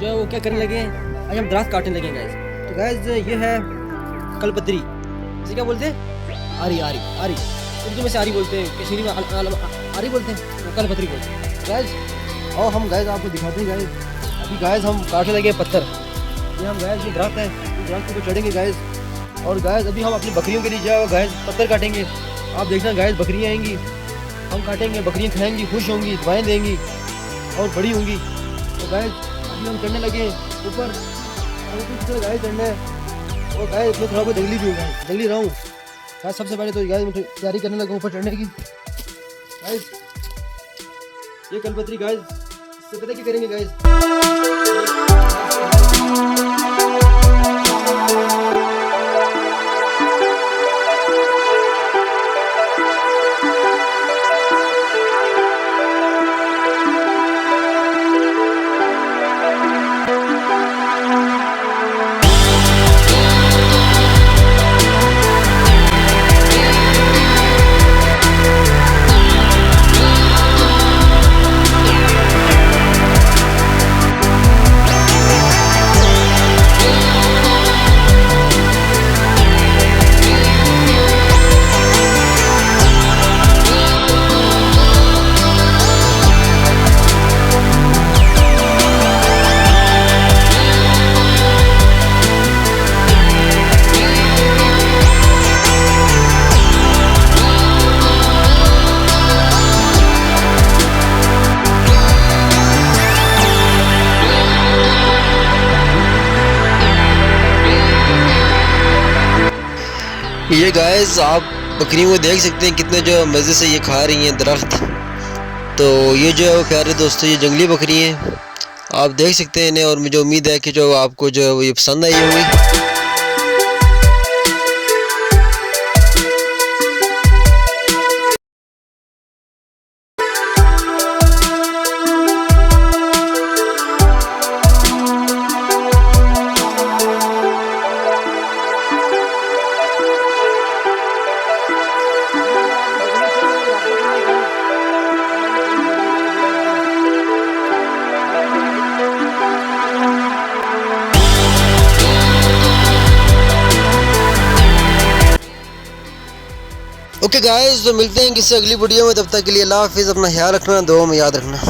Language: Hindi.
जो है वो क्या करने लगे हैं, आज हम दरख्त काटने लगे गाइस। तो गाइस ये है कलपत्री, इसे क्या बोलते हैं, आरी आरी आरी, उर्दू में से आरी बोलते हैं, कश्मीरी में आरी बोलते हैं, वो कलपत्री बोलते हैं गाइस। और हम गाइस आपको दिखाते हैं गाइस, अभी गाइस हम काटने लगे पत्थर। ये हम गाइस, ये दरख्त है, इस दरख्त को चढ़ेंगे गाइस। और गाइस अभी हम अपनी बकरियों के लिए जाओ गाइस पत्थर काटेंगे। आप देखना गाइस बकरियाँ आएंगी, हम काटेंगे, बकरियाँ खाएंगी, खुश होंगी, दवाएँ देंगी और बड़ी होंगी। तो गाइस अभी हम चढ़ने लगे ऊपर, और गाइस चढ़ना है। और गाइस मैं थोड़ा बहुत जंगली भी हूँ गाइस, जंगली रहा हूँ गाइस। सबसे पहले तो गाइस मैं तैयारी करने लगा ऊपर चढ़ने की गाइस। ये कलपत्री गाइस, इससे पता क्या करेंगे गाइस, ये गाइस आप बकरियों को देख सकते हैं कितने जो मज़े से ये खा रही हैं दरख्त। तो ये जो है वो प्यारे दोस्तों, ये जंगली बकरी हैं, आप देख सकते हैं इन्हें। और मुझे उम्मीद है कि जो आपको जो है वो ये पसंद आई होंगी। ओके गाइस, तो मिलते हैं किसी अगली वीडियो में, तब तक के लिए अल्लाह हाफिज़। अपना ख्याल रखना, दुआ में याद रखना।